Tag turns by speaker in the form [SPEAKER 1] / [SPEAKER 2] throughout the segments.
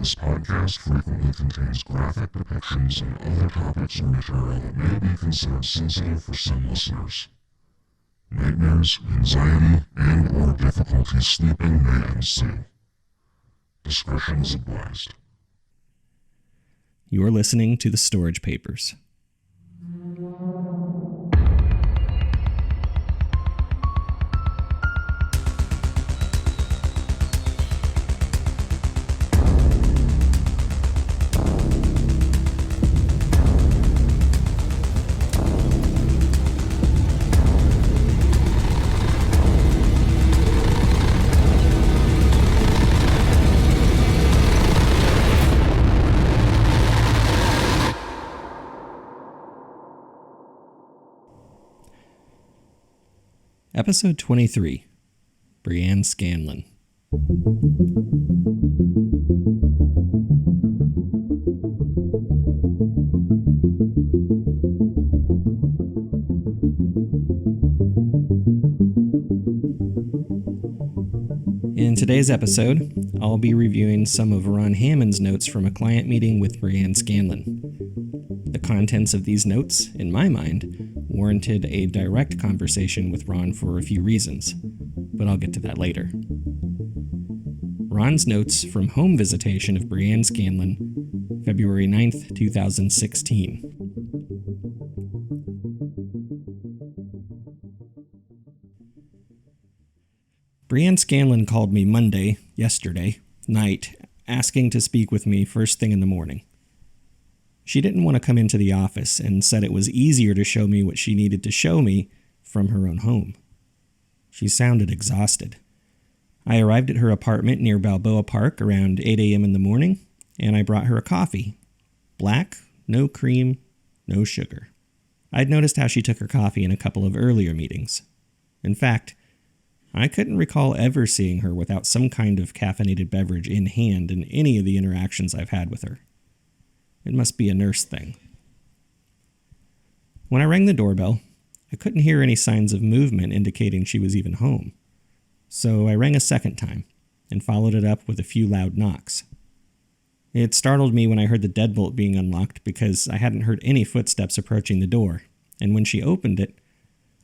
[SPEAKER 1] This podcast frequently contains graphic depictions and other topics or material that may be considered sensitive for some listeners. Nightmares, anxiety, and/or difficulty sleeping may ensue. Discretion is advised.
[SPEAKER 2] You're listening to The Storage Papers. Episode 23, Brianne Scanlon. In today's episode, I'll be reviewing some of Ron Hammond's notes from a client meeting with Brianne Scanlon. The contents of these notes, in my mind, warranted a direct conversation with Ron for a few reasons, but I'll get to that later. Ron's notes from home visitation of Brianne Scanlon, February 9th, 2016. Brianne Scanlon called me yesterday night, asking to speak with me first thing in the morning. She didn't want to come into the office and said it was easier to show me what she needed to show me from her own home. She sounded exhausted. I arrived at her apartment near Balboa Park around 8 a.m. in the morning, and I brought her a coffee. Black, no cream, no sugar. I'd noticed how she took her coffee in a couple of earlier meetings. In fact, I couldn't recall ever seeing her without some kind of caffeinated beverage in hand in any of the interactions I've had with her. It must be a nurse thing. When I rang the doorbell, I couldn't hear any signs of movement indicating she was even home. So I rang a second time and followed it up with a few loud knocks. It startled me when I heard the deadbolt being unlocked because I hadn't heard any footsteps approaching the door, and when she opened it,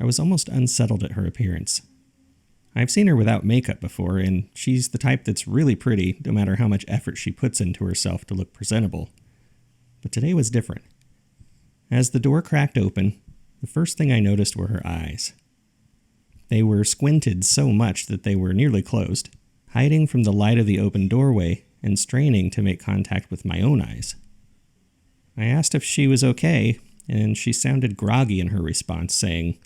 [SPEAKER 2] I was almost unsettled at her appearance. I've seen her without makeup before, and she's the type that's really pretty no matter how much effort she puts into herself to look presentable. But today was different. As the door cracked open, the first thing I noticed were her eyes. They were squinted so much that they were nearly closed, hiding from the light of the open doorway and straining to make contact with my own eyes. I asked if she was okay, and she sounded groggy in her response, saying,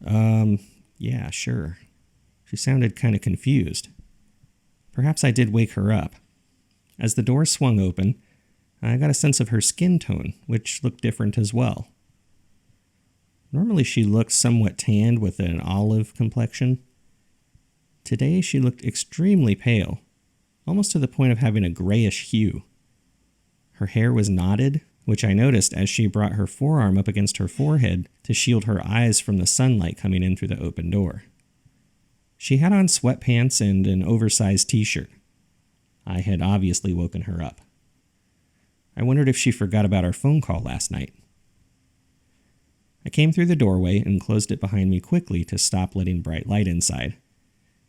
[SPEAKER 2] yeah, sure. She sounded kind of confused. Perhaps I did wake her up. As the door swung open, I got a sense of her skin tone, which looked different as well. Normally she looked somewhat tanned with an olive complexion. Today she looked extremely pale, almost to the point of having a grayish hue. Her hair was knotted, which I noticed as she brought her forearm up against her forehead to shield her eyes from the sunlight coming in through the open door. She had on sweatpants and an oversized t-shirt. I had obviously woken her up. I wondered if she forgot about our phone call last night. I came through the doorway and closed it behind me quickly to stop letting bright light inside,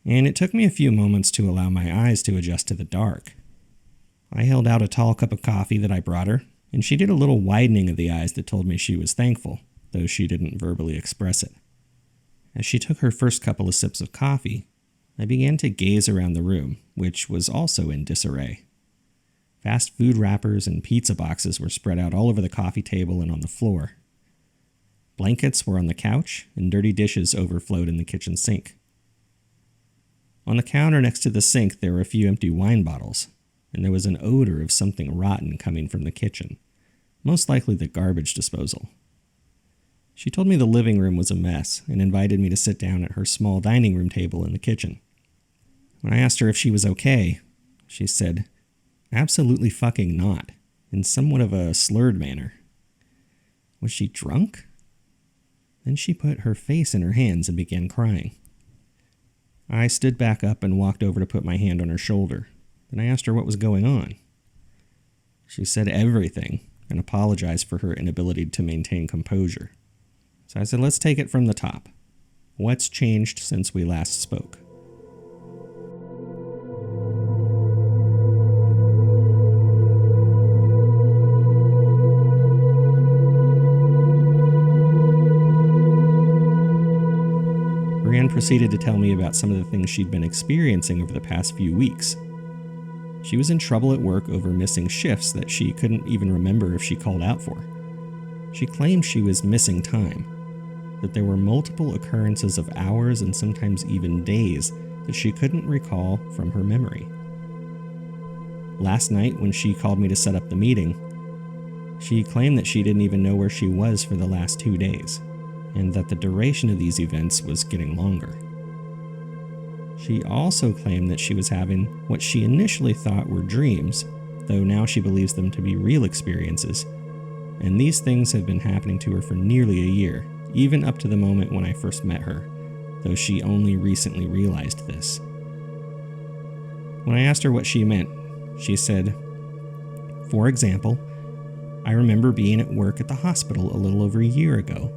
[SPEAKER 2] and it took me a few moments to allow my eyes to adjust to the dark. I held out a tall cup of coffee that I brought her, and she did a little widening of the eyes that told me she was thankful, though she didn't verbally express it. As she took her first couple of sips of coffee, I began to gaze around the room, which was also in disarray. Fast food wrappers and pizza boxes were spread out all over the coffee table and on the floor. Blankets were on the couch, and dirty dishes overflowed in the kitchen sink. On the counter next to the sink, there were a few empty wine bottles, and there was an odor of something rotten coming from the kitchen, most likely the garbage disposal. She told me the living room was a mess and invited me to sit down at her small dining room table in the kitchen. When I asked her if she was okay, she said, "Absolutely fucking not," in somewhat of a slurred manner. Was she drunk? Then she put her face in her hands and began crying. I stood back up and walked over to put my hand on her shoulder. Then I asked her what was going on. She said everything and apologized for her inability to maintain composure. So I said, let's take it from the top. What's changed since we last spoke? Brianne proceeded to tell me about some of the things she'd been experiencing over the past few weeks. She was in trouble at work over missing shifts that she couldn't even remember if she called out for. She claimed she was missing time, that there were multiple occurrences of hours and sometimes even days that she couldn't recall from her memory. Last night, when she called me to set up the meeting, she claimed that she didn't even know where she was for the last 2 days, and that the duration of these events was getting longer. She also claimed that she was having what she initially thought were dreams, though now she believes them to be real experiences, and these things have been happening to her for nearly a year, even up to the moment when I first met her, though she only recently realized this. When I asked her what she meant, she said, "For example, I remember being at work at the hospital a little over a year ago.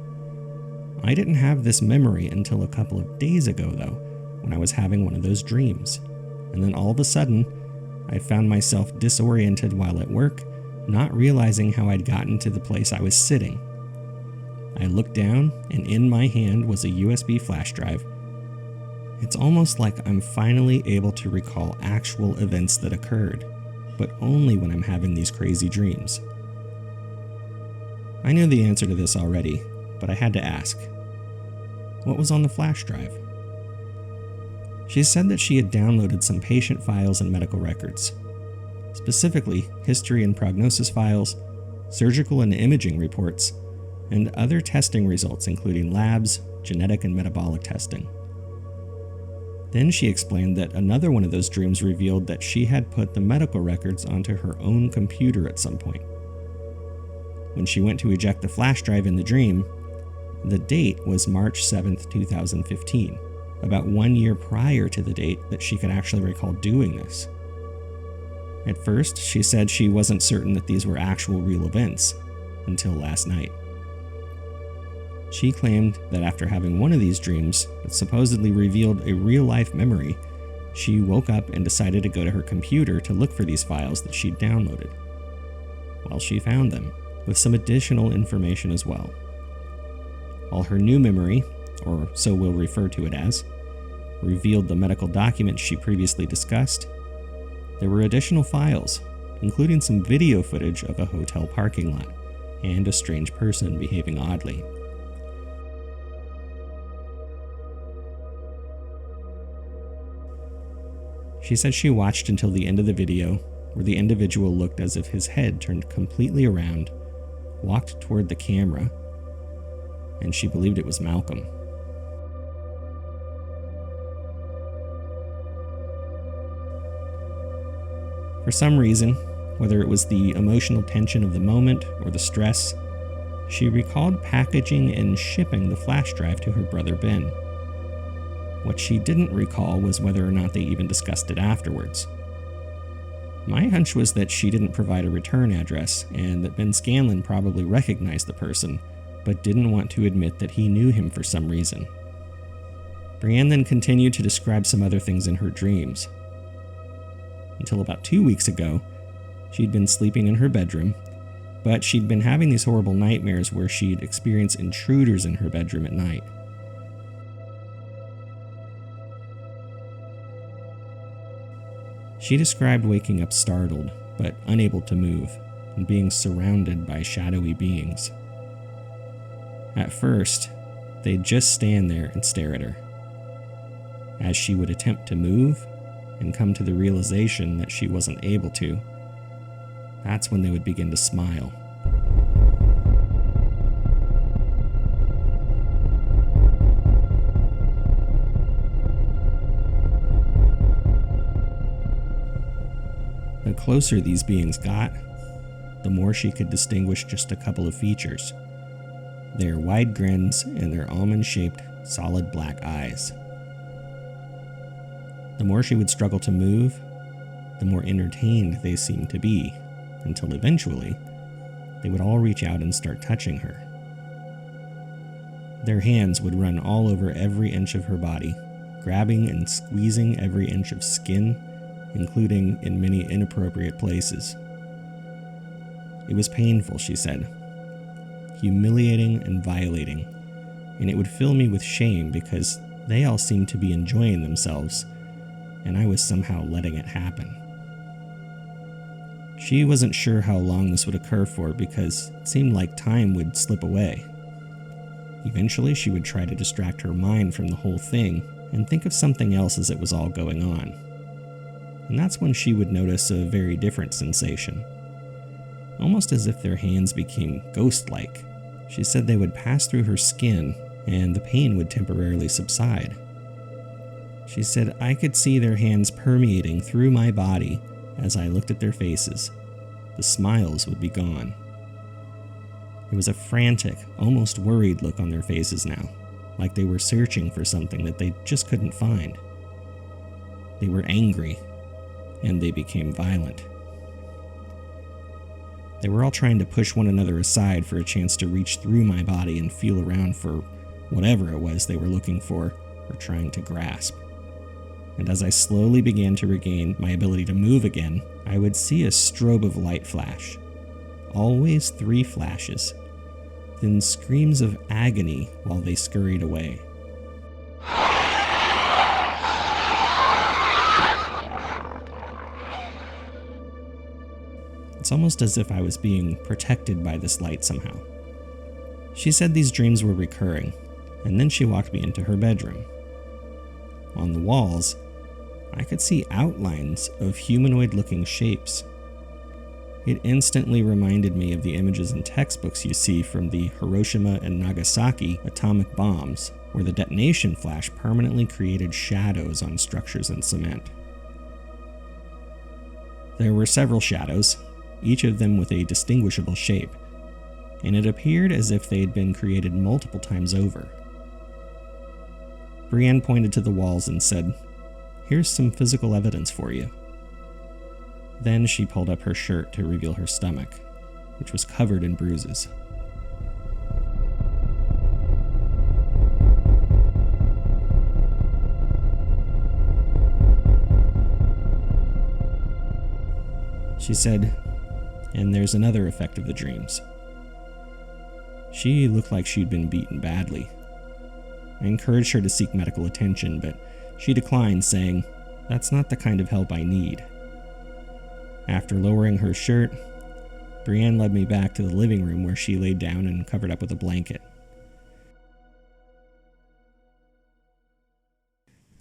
[SPEAKER 2] I didn't have this memory until a couple of days ago, though, when I was having one of those dreams. And then all of a sudden, I found myself disoriented while at work, not realizing how I'd gotten to the place I was sitting. I looked down, and in my hand was a USB flash drive. It's almost like I'm finally able to recall actual events that occurred, but only when I'm having these crazy dreams." I knew the answer to this already, but I had to ask. What was on the flash drive? She said that she had downloaded some patient files and medical records, specifically history and prognosis files, surgical and imaging reports, and other testing results including labs, genetic and metabolic testing. Then she explained that another one of those dreams revealed that she had put the medical records onto her own computer at some point. When she went to eject the flash drive in the dream, the date was March 7th, 2015, about 1 year prior to the date that she could actually recall doing this. At first, she said she wasn't certain that these were actual real events, until last night. She claimed that after having one of these dreams that supposedly revealed a real-life memory, she woke up and decided to go to her computer to look for these files that she'd downloaded. Well, she found them, with some additional information as well. While her new memory, or so we'll refer to it as, revealed the medical documents she previously discussed, there were additional files, including some video footage of a hotel parking lot and a strange person behaving oddly. She said she watched until the end of the video, where the individual looked as if his head turned completely around, walked toward the camera, and she believed it was Malcolm. For some reason, whether it was the emotional tension of the moment or the stress, she recalled packaging and shipping the flash drive to her brother Ben. What she didn't recall was whether or not they even discussed it afterwards. My hunch was that she didn't provide a return address, and that Ben Scanlon probably recognized the person, but didn't want to admit that he knew him for some reason. Brianne then continued to describe some other things in her dreams. Until about 2 weeks ago, she'd been sleeping in her bedroom, but she'd been having these horrible nightmares where she'd experience intruders in her bedroom at night. She described waking up startled, but unable to move, and being surrounded by shadowy beings. At first, they'd just stand there and stare at her. As she would attempt to move, and come to the realization that she wasn't able to, that's when they would begin to smile. The closer these beings got, the more she could distinguish just a couple of features: their wide grins and their almond-shaped, solid black eyes. The more she would struggle to move, the more entertained they seemed to be, until eventually they would all reach out and start touching her. Their hands would run all over every inch of her body, grabbing and squeezing every inch of skin, including in many inappropriate places. It was painful, she said, humiliating and violating, and it would fill me with shame because they all seemed to be enjoying themselves, and I was somehow letting it happen. She wasn't sure how long this would occur for because it seemed like time would slip away. Eventually, she would try to distract her mind from the whole thing and think of something else as it was all going on. And that's when she would notice a very different sensation, almost as if their hands became ghost-like. She said they would pass through her skin and the pain would temporarily subside. She said I could see their hands permeating through my body as I looked at their faces. The smiles would be gone. There was a frantic, almost worried look on their faces now, like they were searching for something that they just couldn't find. They were angry, and they became violent. They were all trying to push one another aside for a chance to reach through my body and feel around for whatever it was they were looking for or trying to grasp. And as I slowly began to regain my ability to move again, I would see a strobe of light flash. Always 3 flashes. Then screams of agony while they scurried away. It's almost as if I was being protected by this light somehow. She said these dreams were recurring, and then she walked me into her bedroom. On the walls, I could see outlines of humanoid-looking shapes. It instantly reminded me of the images in textbooks you see from the Hiroshima and Nagasaki atomic bombs, where the detonation flash permanently created shadows on structures in cement. There were several shadows, each of them with a distinguishable shape, and it appeared as if they had been created multiple times over. Brianne pointed to the walls and said, "Here's some physical evidence for you." Then she pulled up her shirt to reveal her stomach, which was covered in bruises. She said, "And there's another effect of the dreams." She looked like she'd been beaten badly. I encouraged her to seek medical attention, but she declined, saying, "That's not the kind of help I need." After lowering her shirt, Brianne led me back to the living room where she laid down and covered up with a blanket.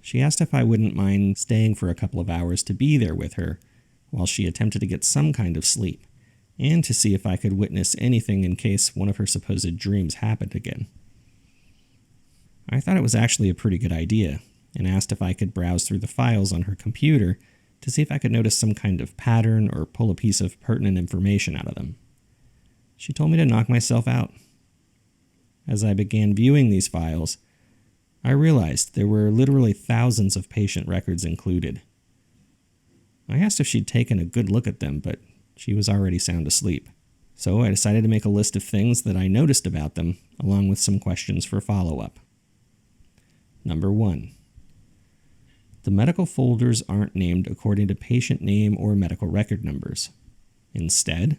[SPEAKER 2] She asked if I wouldn't mind staying for a couple of hours to be there with her while she attempted to get some kind of sleep, and to see if I could witness anything in case one of her supposed dreams happened again. I thought it was actually a pretty good idea, and asked if I could browse through the files on her computer to see if I could notice some kind of pattern or pull a piece of pertinent information out of them. She told me to knock myself out. As I began viewing these files, I realized there were literally thousands of patient records included. I asked if she'd taken a good look at them, but she was already sound asleep. So I decided to make a list of things that I noticed about them, along with some questions for follow-up. Number 1. The medical folders aren't named according to patient name or medical record numbers. Instead,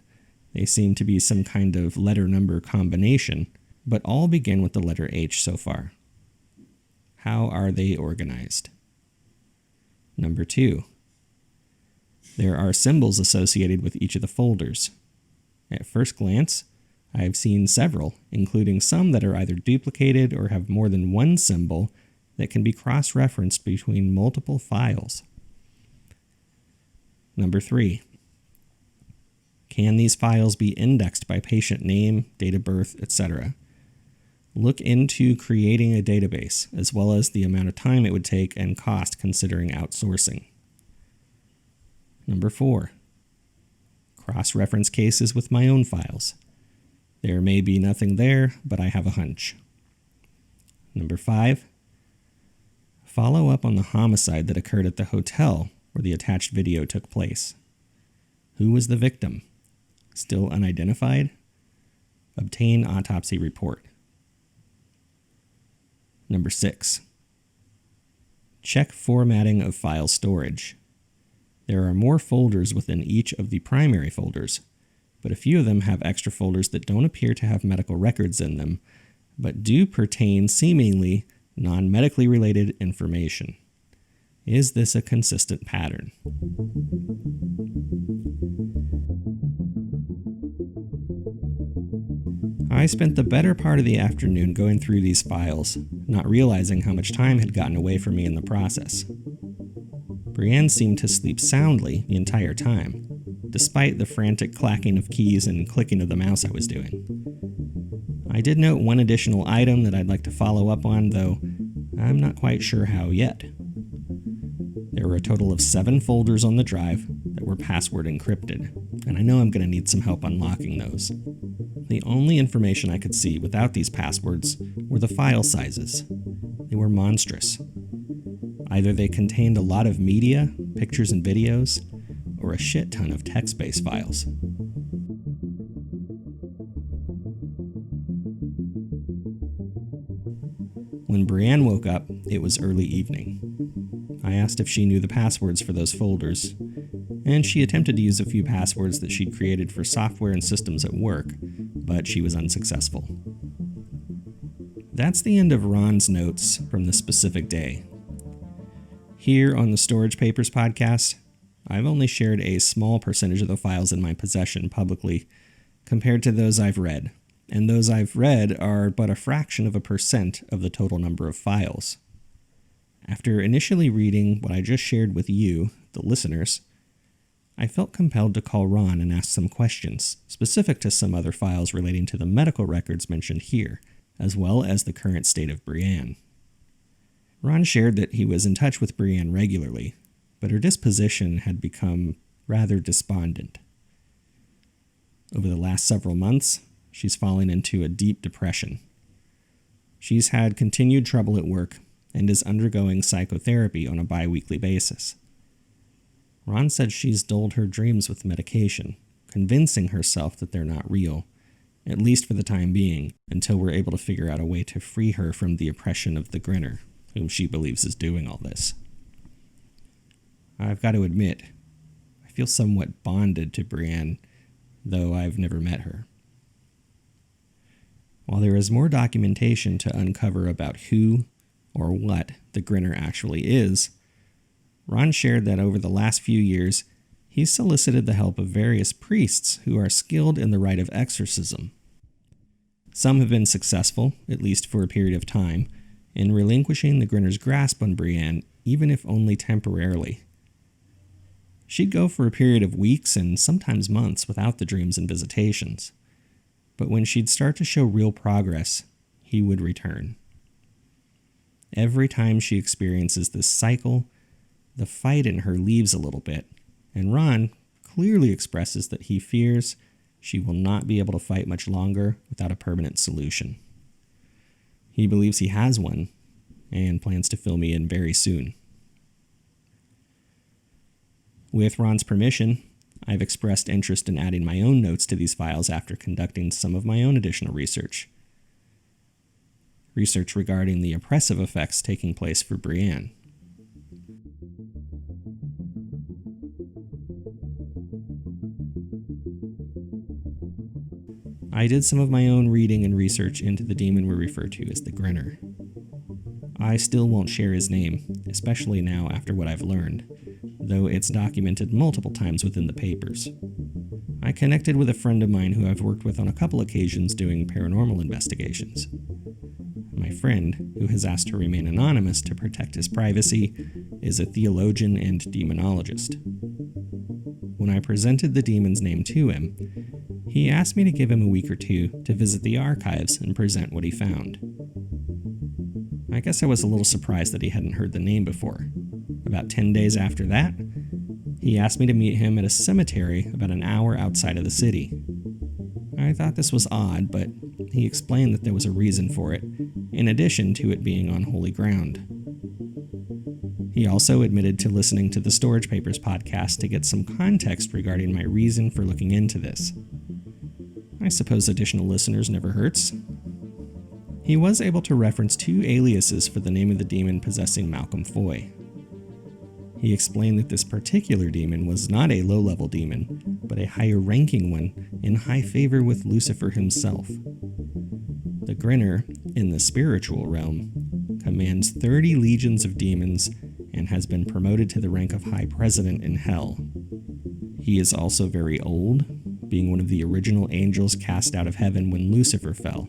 [SPEAKER 2] they seem to be some kind of letter-number combination, but all begin with the letter H so far. How are they organized? Number 2. There are symbols associated with each of the folders. At first glance, I have seen several, including some that are either duplicated or have more than one symbol that can be cross-referenced between multiple files. Number 3. Can these files be indexed by patient name, date of birth, etc.? Look into creating a database, as well as the amount of time it would take and cost considering outsourcing. Number 4. Cross-reference cases with my own files. There may be nothing there, but I have a hunch. Number 5. Follow up on the homicide that occurred at the hotel where the attached video took place. Who was the victim? Still unidentified? Obtain autopsy report. Number 6. Check formatting of file storage. There are more folders within each of the primary folders, but a few of them have extra folders that don't appear to have medical records in them, but do pertain seemingly non-medically related information. Is this a consistent pattern? I spent the better part of the afternoon going through these files, not realizing how much time had gotten away from me in the process. Brianne seemed to sleep soundly the entire time, despite the frantic clacking of keys and clicking of the mouse I was doing. I did note one additional item that I'd like to follow up on, though I'm not quite sure how yet. There were a total of 7 folders on the drive that were password encrypted, and I know I'm going to need some help unlocking those. The only information I could see without these passwords were the file sizes. They were monstrous. Either they contained a lot of media, pictures and videos, or a shit ton of text-based files. When Brianne woke up, it was early evening. I asked if she knew the passwords for those folders, and she attempted to use a few passwords that she'd created for software and systems at work, but she was unsuccessful. That's the end of Ron's notes from the specific day. Here on the Storage Papers podcast, I've only shared a small percentage of the files in my possession publicly compared to those I've read, and those I've read are but a fraction of a percent of the total number of files. After initially reading what I just shared with you, the listeners, I felt compelled to call Ron and ask some questions specific to some other files relating to the medical records mentioned here, as well as the current state of Brianne. Ron shared that he was in touch with Brianne regularly, but her disposition had become rather despondent. Over the last several months, she's fallen into a deep depression. She's had continued trouble at work and is undergoing psychotherapy on a bi-weekly basis. Ron said she's dulled her dreams with medication, convincing herself that they're not real, at least for the time being, until we're able to figure out a way to free her from the oppression of the Grinner, whom she believes is doing all this. I've got to admit, I feel somewhat bonded to Brianne, though I've never met her. While there is more documentation to uncover about who or what the Grinner actually is, Ron shared that over the last few years, he's solicited the help of various priests who are skilled in the rite of exorcism. Some have been successful, at least for a period of time, in relinquishing the Grinner's grasp on Brianne, even if only temporarily. She'd go for a period of weeks and sometimes months without the dreams and visitations. But when she'd start to show real progress, he would return. Every time she experiences this cycle, the fight in her leaves a little bit, and Ron clearly expresses that he fears she will not be able to fight much longer without a permanent solution. He believes he has one, and plans to fill me in very soon. With Ron's permission, I've expressed interest in adding my own notes to these files after conducting some of my own additional research. Research regarding the oppressive effects taking place for Brianne. I did some of my own reading and research into the demon we refer to as the Grinner. I still won't share his name, especially now after what I've learned, though it's documented multiple times within the papers. I connected with a friend of mine who I've worked with on a couple occasions doing paranormal investigations. My friend, who has asked to remain anonymous to protect his privacy, is a theologian and demonologist. When I presented the demon's name to him, he asked me to give him a week or two to visit the archives and present what he found. I guess I was a little surprised that he hadn't heard the name before. About 10 days after that, he asked me to meet him at a cemetery about an hour outside of the city. I thought this was odd, but he explained that there was a reason for it, in addition to it being on holy ground. He also admitted to listening to the Storage Papers podcast to get some context regarding my reason for looking into this. I suppose additional listeners never hurts. He was able to reference 2 aliases for the name of the demon possessing Malcolm Foy. He explained that this particular demon was not a low-level demon, but a higher-ranking one in high favor with Lucifer himself. The Grinner, in the spiritual realm, commands 30 legions of demons and has been promoted to the rank of High President in Hell. He is also very old, being one of the original angels cast out of heaven when Lucifer fell.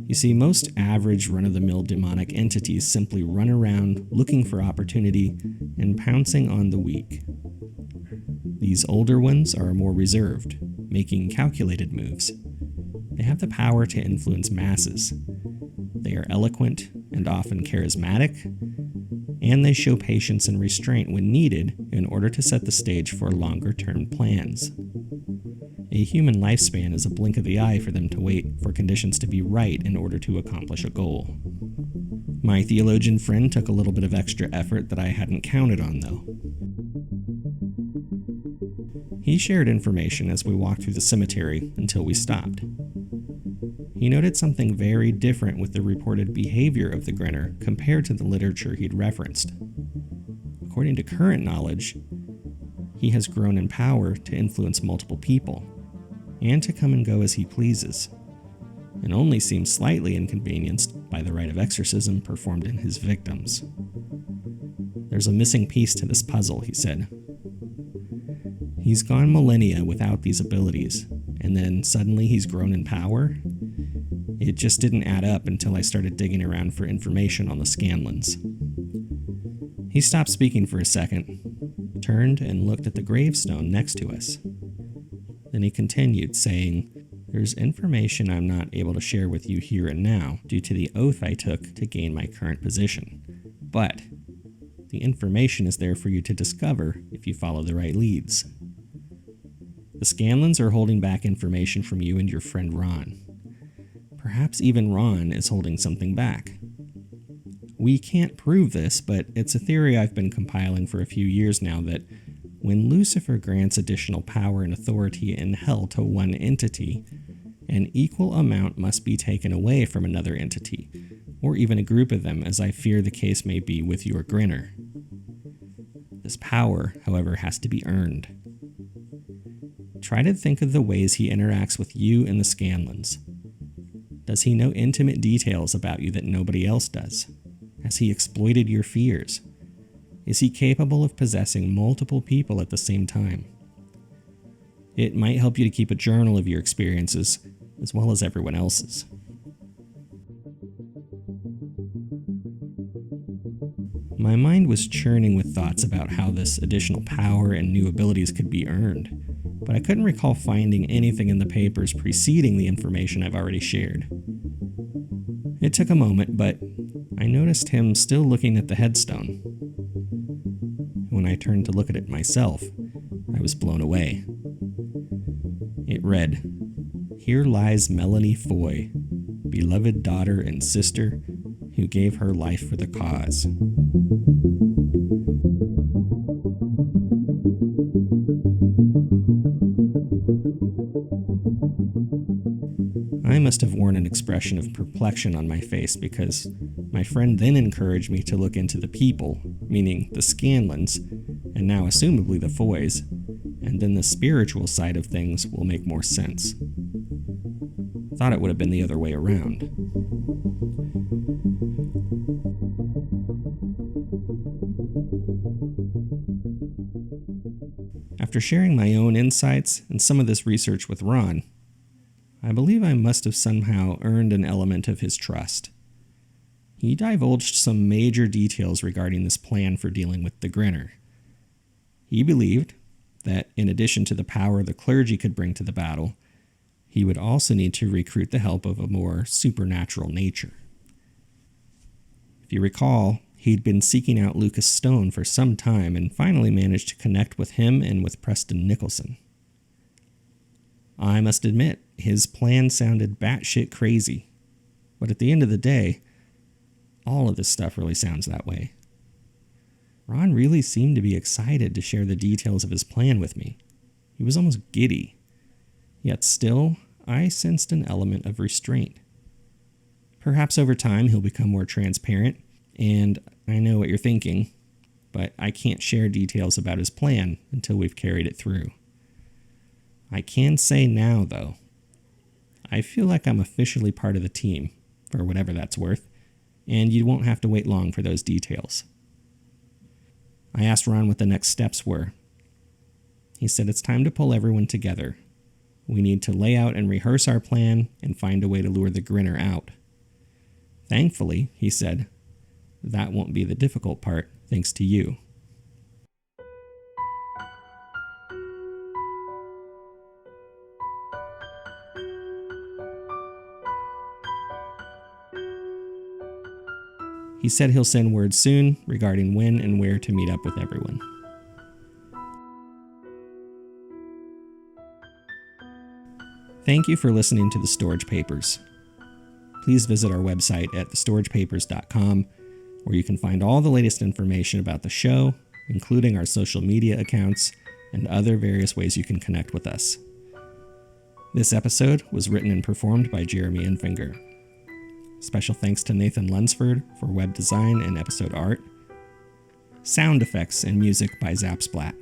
[SPEAKER 2] You see, most average run-of-the-mill demonic entities simply run around looking for opportunity and pouncing on the weak. These older ones are more reserved, making calculated moves. They have the power to influence masses. They are eloquent and often charismatic, and they show patience and restraint when needed in order to set the stage for longer-term plans. A human lifespan is a blink of the eye for them to wait for conditions to be right in order to accomplish a goal. My theologian friend took a little bit of extra effort that I hadn't counted on, though. He shared information as we walked through the cemetery until we stopped. He noted something very different with the reported behavior of the Grinner compared to the literature he'd referenced. According to current knowledge, he has grown in power to influence multiple people, and to come and go as he pleases, and only seems slightly inconvenienced by the rite of exorcism performed in his victims. There's a missing piece to this puzzle, he said. He's gone millennia without these abilities, and then suddenly he's grown in power? It just didn't add up until I started digging around for information on the Scanlons. He stopped speaking for a second, turned and looked at the gravestone next to us. Then he continued, saying, "There's information I'm not able to share with you here and now due to the oath I took to gain my current position. But the information is there for you to discover if you follow the right leads. The Scanlons are holding back information from you and your friend Ron. Perhaps even Ron is holding something back. We can't prove this, but it's a theory I've been compiling for a few years now that when Lucifer grants additional power and authority in hell to one entity, an equal amount must be taken away from another entity, or even a group of them, as I fear the case may be with your Grinner. This power, however, has to be earned. Try to think of the ways he interacts with you and the Scanlons. Does he know intimate details about you that nobody else does? Has he exploited your fears? Is he capable of possessing multiple people at the same time? It might help you to keep a journal of your experiences, as well as everyone else's." My mind was churning with thoughts about how this additional power and new abilities could be earned, but I couldn't recall finding anything in the papers preceding the information I've already shared. It took a moment, but I noticed him still looking at the headstone. When I turned to look at it myself, I was blown away. It read, "Here lies Melanie Foy, beloved daughter and sister, who gave her life for the cause." I must have worn an expression of perplexion on my face because my friend then encouraged me to look into the people, meaning the Scanlons, and now assumably the Foys, and then the spiritual side of things will make more sense. Thought it would have been the other way around. After sharing my own insights and some of this research with Ron, I believe I must have somehow earned an element of his trust. He divulged some major details regarding this plan for dealing with the Grinner. He believed that in addition to the power the clergy could bring to the battle, he would also need to recruit the help of a more supernatural nature. If you recall, he'd been seeking out Lucas Stone for some time and finally managed to connect with him and with Preston Nicholson. I must admit, his plan sounded batshit crazy, but at the end of the day, all of this stuff really sounds that way. Ron really seemed to be excited to share the details of his plan with me. He was almost giddy. Yet still, I sensed an element of restraint. Perhaps over time he'll become more transparent, and I know what you're thinking, but I can't share details about his plan until we've carried it through. I can say now, though, I feel like I'm officially part of the team, for whatever that's worth, and you won't have to wait long for those details. I asked Ron what the next steps were. He said it's time to pull everyone together. We need to lay out and rehearse our plan and find a way to lure the grinner out. Thankfully, he said, that won't be the difficult part, thanks to you. He said he'll send word soon regarding when and where to meet up with everyone. Thank you for listening to The Storage Papers. Please visit our website at thestoragepapers.com, where you can find all the latest information about the show, including our social media accounts and other various ways you can connect with us. This episode was written and performed by Jeremy Enfinger. Special thanks to Nathan Lunsford for web design and episode art. Sound effects and music by Zapsplat.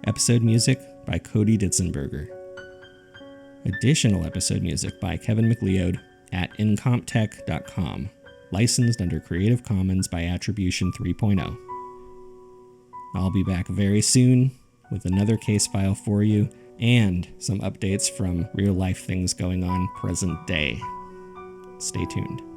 [SPEAKER 2] Episode music by Cody Ditzenberger. Additional episode music by Kevin MacLeod at incomptech.com, licensed under Creative Commons by Attribution 3.0. I'll be back very soon with another case file for you and some updates from real life things going on present day. Stay tuned.